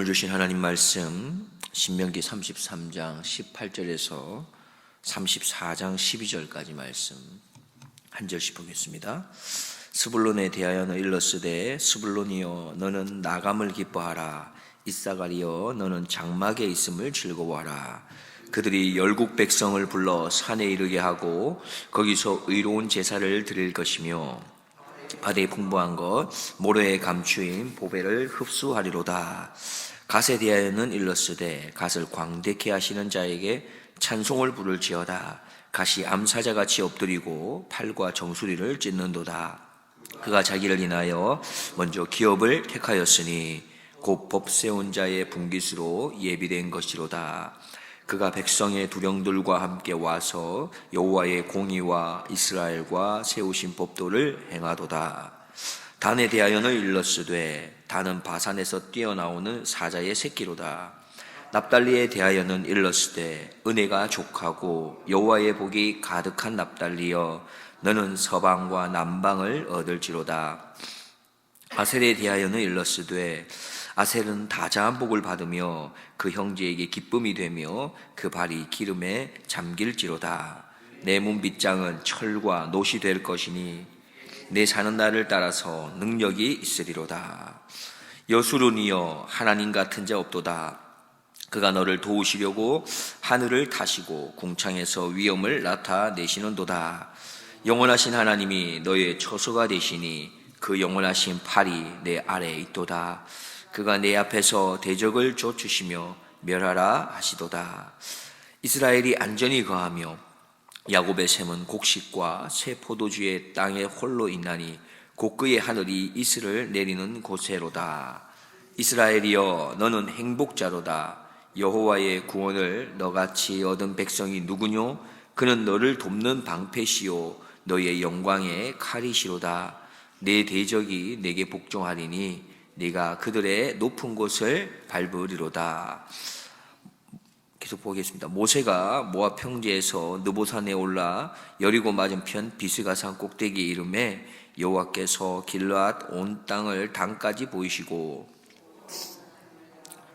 오늘 주신 하나님 말씀 신명기 33장 18절에서 34장 12절까지 말씀 한 절씩 보겠습니다. 스불론에 대하여는 일러스되 스불론이여 너는 나감을 기뻐하라. 이사가리여 너는 장막에 있음을 즐거워하라. 그들이 열국 백성을 불러 산에 이르게 하고 거기서 의로운 제사를 드릴 것이며 바다에 풍부한 것 모래에 감추인 보배를 흡수하리로다. 갓에 대하여는 일러스되 갓을 광대케 하시는 자에게 찬송을 부를지어다. 갓이 암사자같이 엎드리고 팔과 정수리를 찢는도다. 그가 자기를 인하여 먼저 기업을 택하였으니 곧 법 세운 자의 분깃으로 예비된 것이로다. 그가 백성의 두령들과 함께 와서 여호와의 공의와 이스라엘과 세우신 법도를 행하도다. 단에 대하여는 일러스되 단은 바산에서 뛰어나오는 사자의 새끼로다. 납달리에 대하여는 일러스되 은혜가 족하고 여호와의 복이 가득한 납달리여 너는 서방과 남방을 얻을지로다. 아셀에 대하여는 일러스되 아셀은 다자한 복을 받으며 그 형제에게 기쁨이 되며 그 발이 기름에 잠길지로다. 내 문빗장은 철과 놋이 될 것이니 내 사는 날을 따라서 능력이 있으리로다. 여수론이여 하나님 같은 자 없도다. 그가 너를 도우시려고 하늘을 타시고 궁창에서 위엄을 나타내시는도다. 영원하신 하나님이 너의 처소가 되시니 그 영원하신 팔이 내 아래에 있도다. 그가 내 앞에서 대적을 쫓으시며 멸하라 하시도다. 이스라엘이 안전히 거하며 야곱의 샘은 곡식과 새 포도주의 땅에 홀로 있나니 곧 그의 하늘이 이슬을 내리는 곳에로다. 이스라엘이여 너는 행복자로다. 여호와의 구원을 너같이 얻은 백성이 누구뇨? 그는 너를 돕는 방패시요 너의 영광의 칼이시로다. 내 대적이 내게 복종하리니 네가 그들의 높은 곳을 밟으리로다. 계속 보겠습니다. 모세가 모압 평지에서 느보산에 올라 여리고 맞은편 비스가산 꼭대기에 이르매 여호와께서 길르앗 온 땅을 단까지 보이시고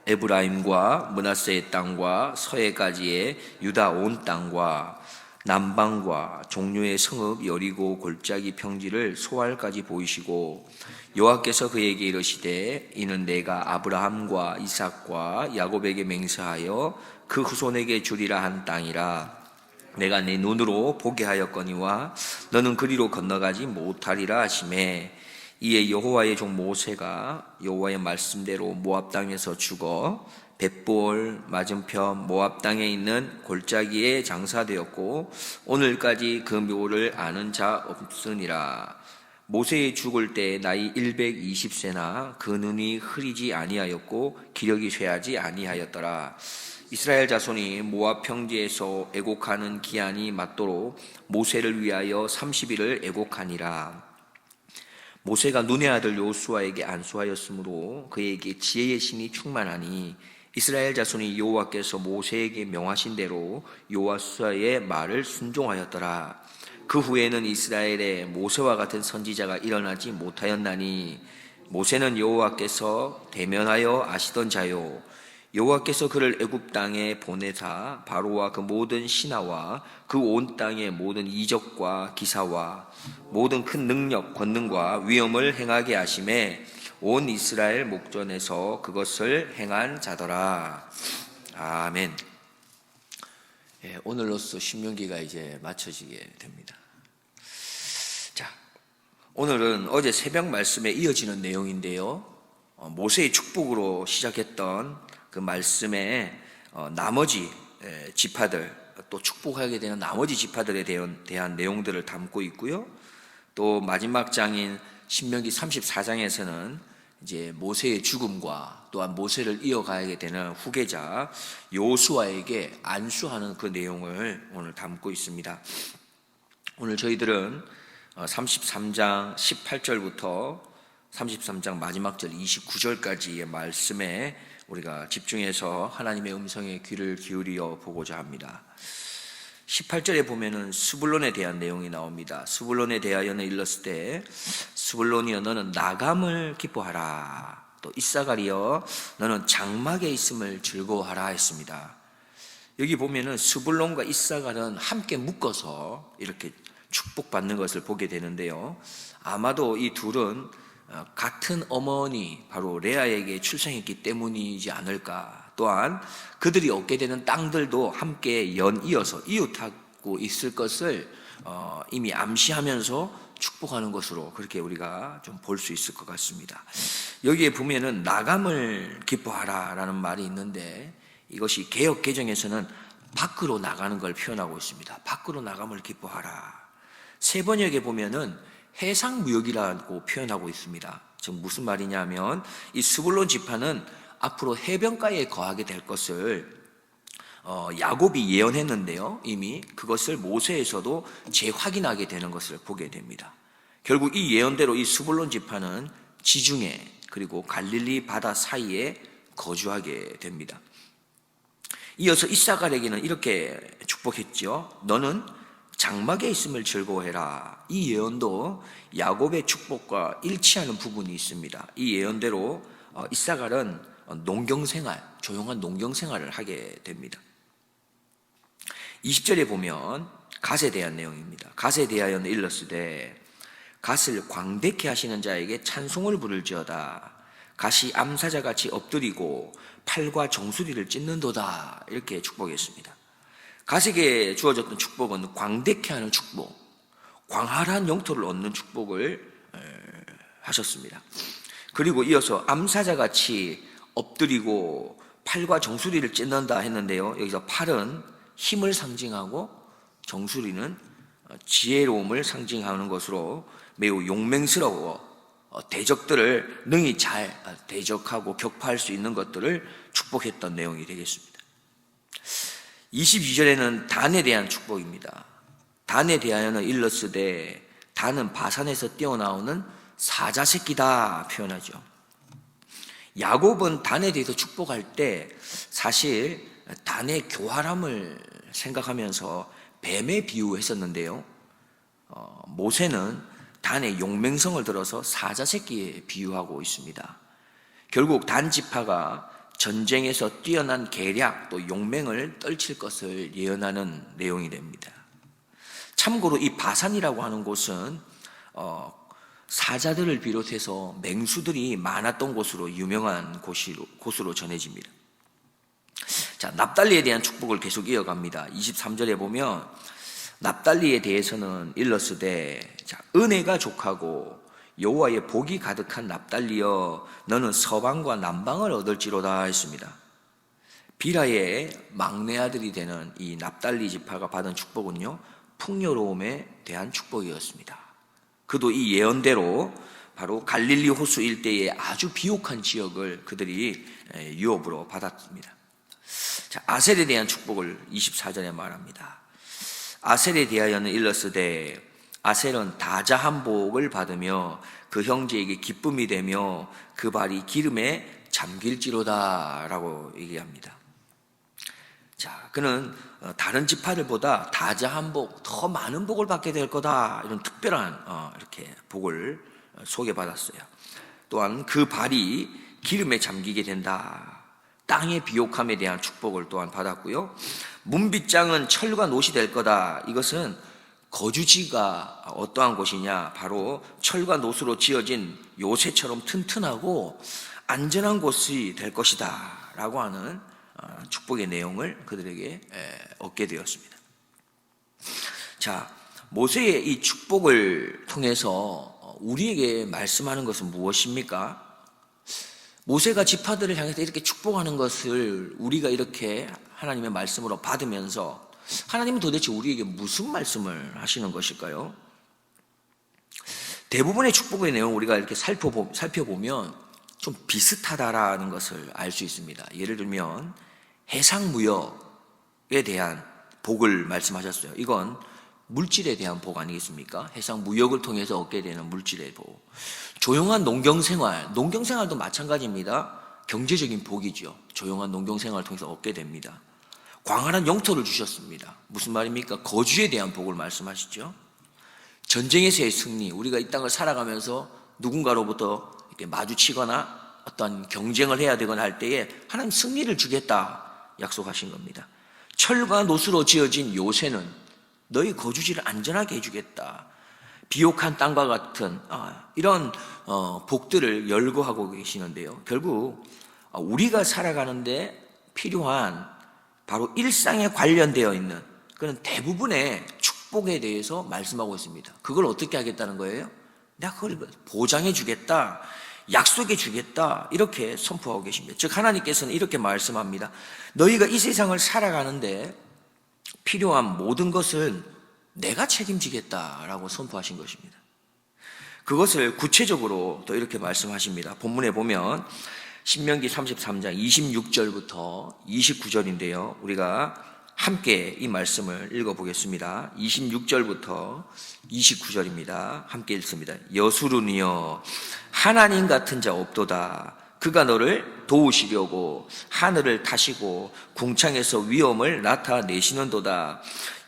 에브라임과 므낫세의 땅과 서해까지의 유다 온 땅과 남방과 종류의 성읍 여리고 골짜기 평지를 소알까지 보이시고 여호와께서 그에게 이르시되 이는 내가 아브라함과 이삭과 야곱에게 맹세하여 그 후손에게 주리라 한 땅이라. 내가 네 눈으로 보게 하였거니와 너는 그리로 건너가지 못하리라 하시매 이에 여호와의 종 모세가 여호와의 말씀대로 모압 땅에서 죽어 벳볼 맞은편 모압 땅에 있는 골짜기에 장사되었고 오늘까지 그 묘를 아는 자 없으니라. 모세의 죽을 때 나이 120세나 그 눈이 흐리지 아니하였고 기력이 쇠하지 아니하였더라. 이스라엘 자손이 모압 평지에서 애곡하는 기한이 맞도록 모세를 위하여 30일을 애곡하니라. 모세가 눈의 아들 여호수아에게 안수하였으므로 그에게 지혜의 신이 충만하니 이스라엘 자손이 여호와께서 모세에게 명하신 대로 여호수아의 말을 순종하였더라. 그 후에는 이스라엘에 모세와 같은 선지자가 일어나지 못하였나니 모세는 여호와께서 대면하여 아시던 자요 여호와께서 그를 애굽 땅에 보내사 바로와 그 모든 신하와 그 온 땅의 모든 이적과 기사와 모든 큰 능력 권능과 위엄을 행하게 하심에 온 이스라엘 목전에서 그것을 행한 자더라. 아멘. 오늘로써 신명기가 이제 마쳐지게 됩니다. 자, 오늘은 어제 새벽 말씀에 이어지는 내용인데요. 모세의 축복으로 시작했던 그 말씀의 나머지 지파들, 또 축복하게 되는 나머지 지파들에 대한 내용들을 담고 있고요. 또 마지막 장인 신명기 34장에서는 이제 모세의 죽음과 또한 모세를 이어가게 되는 후계자 여호수아에게 안수하는 그 내용을 오늘 담고 있습니다. 오늘 저희들은 33장 18절부터 33장 마지막 절 29절까지의 말씀에 우리가 집중해서 하나님의 음성에 귀를 기울여 보고자 합니다. 18절에 보면은 스불론에 대한 내용이 나옵니다. 스불론에 대하여는 일렀을 때 스불론이여 너는 나감을 기뻐하라. 또 이사가리여 너는 장막에 있음을 즐거워하라 했습니다. 여기 보면은 스불론과 이사갈은 함께 묶어서 이렇게 축복받는 것을 보게 되는데요. 아마도 이 둘은 같은 어머니 바로 레아에게 출생했기 때문이지 않을까. 또한 그들이 얻게 되는 땅들도 함께 연이어서 이웃하고 있을 것을 이미 암시하면서 축복하는 것으로 그렇게 우리가 좀 볼 수 있을 것 같습니다. 여기에 보면은 나감을 기뻐하라라는 말이 있는데 이것이 개역 개정에서는 밖으로 나가는 걸 표현하고 있습니다. 밖으로 나감을 기뻐하라. 세 번역에 보면은 해상무역이라고 표현하고 있습니다. 지금 무슨 말이냐면 이 스불론 지파는 앞으로 해변가에 거하게 될 것을 야곱이 예언했는데요. 이미 그것을 모세에서도 재확인하게 되는 것을 보게 됩니다. 결국 이 예언대로 이 스불론 지파는 지중해 그리고 갈릴리 바다 사이에 거주하게 됩니다. 이어서 이사갈에게는 이렇게 축복했죠. 너는 장막에 있음을 즐거워해라. 이 예언도 야곱의 축복과 일치하는 부분이 있습니다. 이 예언대로 이사갈은 농경생활, 조용한 농경생활을 하게 됩니다. 20절에 보면 갓에 대한 내용입니다. 갓에 대하여는 일렀으되 갓을 광대케 하시는 자에게 찬송을 부를지어다. 갓이 암사자같이 엎드리고 팔과 정수리를 찢는도다. 이렇게 축복했습니다. 갓에게 주어졌던 축복은 광대케 하는 축복, 광활한 영토를 얻는 축복을 하셨습니다. 그리고 이어서 암사자같이 엎드리고 팔과 정수리를 찢는다 했는데요. 여기서 팔은 힘을 상징하고 정수리는 지혜로움을 상징하는 것으로 매우 용맹스러워 대적들을 능히 잘 대적하고 격파할 수 있는 것들을 축복했던 내용이 되겠습니다. 22절에는 단에 대한 축복입니다. 단에 대하여는 일렀으되 단은 바산에서 뛰어나오는 사자 새끼다 표현하죠. 야곱은 단에 대해서 축복할 때 사실 단의 교활함을 생각하면서 뱀에 비유했었는데요. 모세는 단의 용맹성을 들어서 사자 새끼에 비유하고 있습니다. 결국 단 지파가 전쟁에서 뛰어난 계략 또 용맹을 떨칠 것을 예언하는 내용이 됩니다. 참고로 이 바산이라고 하는 곳은 사자들을 비롯해서 맹수들이 많았던 곳으로 유명한 곳으로 전해집니다. 자, 납달리에 대한 축복을 계속 이어갑니다. 23절에 보면 납달리에 대해서는 일렀으되 은혜가 족하고 여호와의 복이 가득한 납달리여 너는 서방과 남방을 얻을지로다 했습니다. 비라의 막내 아들이 되는 이 납달리 지파가 받은 축복은요, 풍요로움에 대한 축복이었습니다. 그도 이 예언대로 바로 갈릴리 호수 일대의 아주 비옥한 지역을 그들이 유업으로 받았습니다. 자, 아셀에 대한 축복을 24절에 말합니다. 아셀에 대하여는 일렀으되 아셀은 다자한 복을 받으며 그 형제에게 기쁨이 되며 그 발이 기름에 잠길지로다 라고 얘기합니다. 자, 그는 다른 지파들보다 다자한 복, 더 많은 복을 받게 될 거다, 이런 특별한 이렇게 복을 소개받았어요. 또한 그 발이 기름에 잠기게 된다. 땅의 비옥함에 대한 축복을 또한 받았고요. 문빗장은 철과 노시 될 거다. 이것은 거주지가 어떠한 곳이냐, 바로 철과 노수로 지어진 요새처럼 튼튼하고 안전한 곳이 될 것이다 라고 하는 축복의 내용을 그들에게 얻게 되었습니다. 자, 모세의 이 축복을 통해서 우리에게 말씀하는 것은 무엇입니까? 모세가 지파들을 향해서 이렇게 축복하는 것을 우리가 이렇게 하나님의 말씀으로 받으면서 하나님은 도대체 우리에게 무슨 말씀을 하시는 것일까요? 대부분의 축복의 내용 우리가 이렇게 살펴보면 좀 비슷하다라는 것을 알 수 있습니다. 예를 들면 해상무역에 대한 복을 말씀하셨어요. 이건 물질에 대한 복 아니겠습니까? 해상무역을 통해서 얻게 되는 물질의 복. 조용한 농경생활, 농경생활도 마찬가지입니다. 경제적인 복이죠. 조용한 농경생활을 통해서 얻게 됩니다. 광활한 영토를 주셨습니다. 무슨 말입니까? 거주에 대한 복을 말씀하시죠. 전쟁에서의 승리, 우리가 이 땅을 살아가면서 누군가로부터 이렇게 마주치거나 어떤 경쟁을 해야 되거나 할 때에 하나님 승리를 주겠다 약속하신 겁니다. 철과 노수로 지어진 요새는 너희 거주지를 안전하게 해주겠다. 비옥한 땅과 같은 이런 복들을 열거하고 계시는데요. 결국 우리가 살아가는데 필요한 바로 일상에 관련되어 있는 그런 대부분의 축복에 대해서 말씀하고 있습니다. 그걸 어떻게 하겠다는 거예요? 내가 그걸 보장해 주겠다, 약속해 주겠다, 이렇게 선포하고 계십니다. 즉 하나님께서는 이렇게 말씀합니다. 너희가 이 세상을 살아가는데 필요한 모든 것은 내가 책임지겠다라고 선포하신 것입니다. 그것을 구체적으로 또 이렇게 말씀하십니다. 본문에 보면 신명기 33장 26절부터 29절인데요. 우리가 함께 이 말씀을 읽어보겠습니다. 26절부터 29절입니다. 함께 읽습니다. 여수르니여 하나님 같은 자 없도다. 그가 너를 도우시려고 하늘을 타시고 궁창에서 위엄을 나타내시는도다.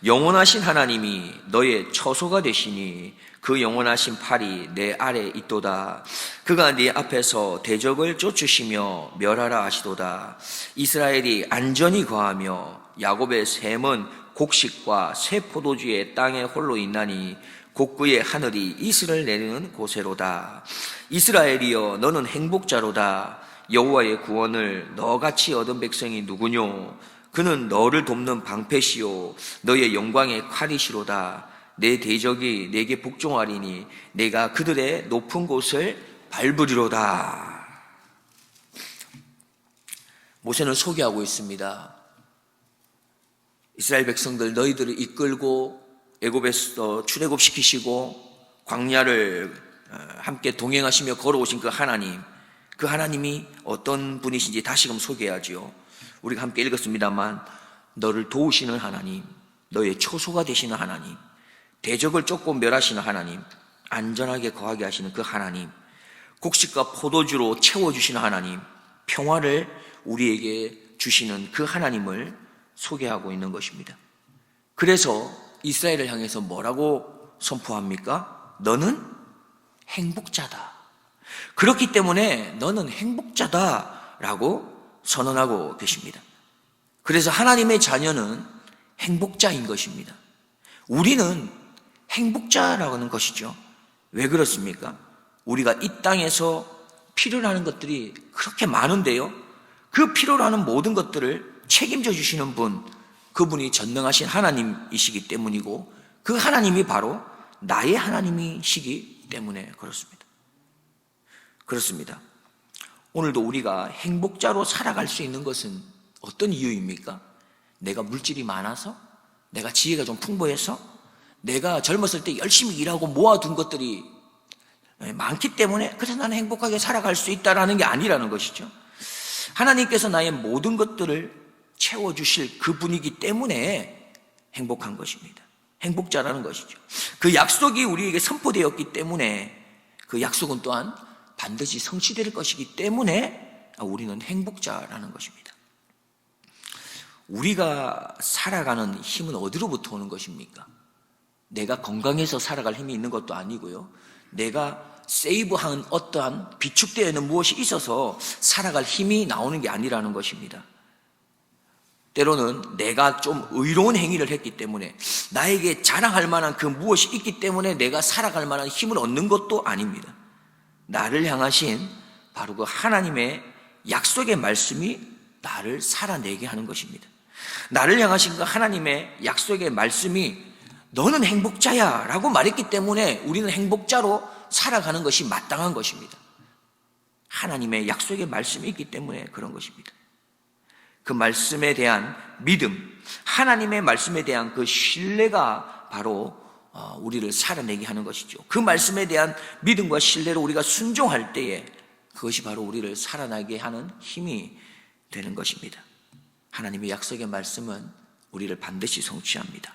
영원하신 하나님이 너의 처소가 되시니 그 영원하신 팔이 내 아래 있도다. 그가 네 앞에서 대적을 쫓으시며 멸하라 하시도다. 이스라엘이 안전히 거하며 야곱의 샘은 곡식과 새 포도주의 땅에 홀로 있나니 곡구의 하늘이 이슬을 내리는 곳에로다. 이스라엘이여 너는 행복자로다. 여호와의 구원을 너같이 얻은 백성이 누구뇨? 그는 너를 돕는 방패시요 너의 영광의 칼이시로다. 내 대적이 내게 복종하리니 내가 그들의 높은 곳을 밟으리로다. 모세는 소개하고 있습니다. 이스라엘 백성들 너희들을 이끌고 애굽에서 출애굽시키시고 광야를 함께 동행하시며 걸어오신 그 하나님이 어떤 분이신지 다시금 소개하지요. 우리가 함께 읽었습니다만 너를 도우시는 하나님, 너의 초소가 되시는 하나님, 대적을 쫓고 멸하시는 하나님, 안전하게 거하게 하시는 그 하나님, 곡식과 포도주로 채워주시는 하나님, 평화를 우리에게 주시는 그 하나님을 소개하고 있는 것입니다. 그래서 이스라엘을 향해서 뭐라고 선포합니까? 너는 행복자다. 그렇기 때문에 너는 행복자다라고 선언하고 계십니다. 그래서 하나님의 자녀는 행복자인 것입니다. 우리는 행복자라는 것이죠. 왜 그렇습니까? 우리가 이 땅에서 필요로 하는 것들이 그렇게 많은데요. 그 필요로 하는 모든 것들을 책임져 주시는 분, 그분이 전능하신 하나님이시기 때문이고 그 하나님이 바로 나의 하나님이시기 때문에 그렇습니다. 오늘도 우리가 행복자로 살아갈 수 있는 것은 어떤 이유입니까? 내가 물질이 많아서? 내가 지혜가 좀 풍부해서? 내가 젊었을 때 열심히 일하고 모아둔 것들이 많기 때문에 그래서 나는 행복하게 살아갈 수 있다는 게 아니라는 것이죠. 하나님께서 나의 모든 것들을 채워주실 그분이기 때문에 행복한 것입니다. 행복자라는 것이죠. 그 약속이 우리에게 선포되었기 때문에 그 약속은 또한 반드시 성취될 것이기 때문에 우리는 행복자라는 것입니다. 우리가 살아가는 힘은 어디로부터 오는 것입니까? 내가 건강해서 살아갈 힘이 있는 것도 아니고요. 내가 세이브한 어떠한 비축되어 있는 무엇이 있어서 살아갈 힘이 나오는 게 아니라는 것입니다. 때로는 내가 좀 의로운 행위를 했기 때문에 나에게 자랑할 만한 그 무엇이 있기 때문에 내가 살아갈 만한 힘을 얻는 것도 아닙니다. 나를 향하신 바로 그 하나님의 약속의 말씀이 나를 살아내게 하는 것입니다. 나를 향하신 그 하나님의 약속의 말씀이 너는 행복자야 라고 말했기 때문에 우리는 행복자로 살아가는 것이 마땅한 것입니다. 하나님의 약속의 말씀이 있기 때문에 그런 것입니다. 그 말씀에 대한 믿음, 하나님의 말씀에 대한 그 신뢰가 바로 우리를 살아내게 하는 것이죠. 그 말씀에 대한 믿음과 신뢰로 우리가 순종할 때에 그것이 바로 우리를 살아나게 하는 힘이 되는 것입니다. 하나님의 약속의 말씀은 우리를 반드시 성취합니다.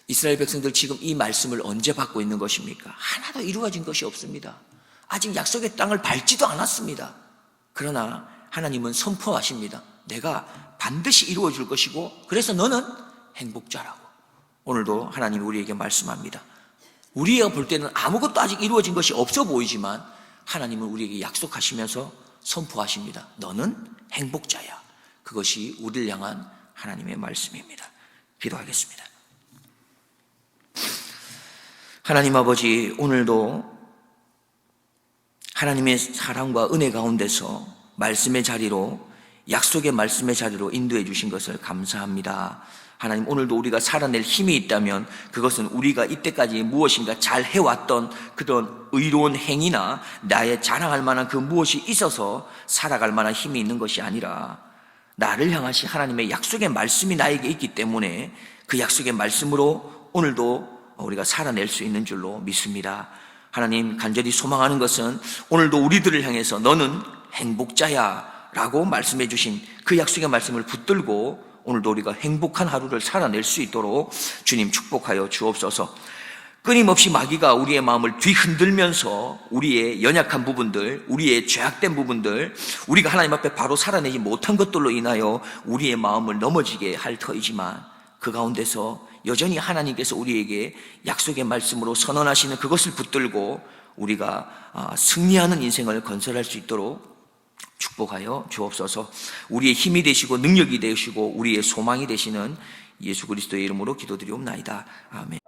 이스라엘 백성들 지금 이 말씀을 언제 받고 있는 것입니까? 하나도 이루어진 것이 없습니다. 아직 약속의 땅을 밟지도 않았습니다. 그러나 하나님은 선포하십니다. 내가 반드시 이루어 줄 것이고 그래서 너는 행복자라고. 오늘도 하나님이 우리에게 말씀합니다. 우리가 볼 때는 아무것도 아직 이루어진 것이 없어 보이지만 하나님은 우리에게 약속하시면서 선포하십니다. 너는 행복자야. 그것이 우리를 향한 하나님의 말씀입니다. 기도하겠습니다. 하나님 아버지, 오늘도 하나님의 사랑과 은혜 가운데서 말씀의 자리로, 약속의 말씀의 자리로 인도해 주신 것을 감사합니다. 하나님, 오늘도 우리가 살아낼 힘이 있다면 그것은 우리가 이때까지 무엇인가 잘 해왔던 그런 의로운 행위나 나의 자랑할 만한 그 무엇이 있어서 살아갈 만한 힘이 있는 것이 아니라 나를 향하신 하나님의 약속의 말씀이 나에게 있기 때문에 그 약속의 말씀으로 오늘도 우리가 살아낼 수 있는 줄로 믿습니다. 하나님, 간절히 소망하는 것은 오늘도 우리들을 향해서 너는 행복자야 라고 말씀해 주신 그 약속의 말씀을 붙들고 오늘도 우리가 행복한 하루를 살아낼 수 있도록 주님 축복하여 주옵소서. 끊임없이 마귀가 우리의 마음을 뒤흔들면서 우리의 연약한 부분들, 우리의 죄악된 부분들, 우리가 하나님 앞에 바로 살아내지 못한 것들로 인하여 우리의 마음을 넘어지게 할 터이지만 그 가운데서 여전히 하나님께서 우리에게 약속의 말씀으로 선언하시는 그것을 붙들고 우리가 승리하는 인생을 건설할 수 있도록 축복하여 주옵소서. 우리의 힘이 되시고 능력이 되시고 우리의 소망이 되시는 예수 그리스도의 이름으로 기도드리옵나이다. 아멘.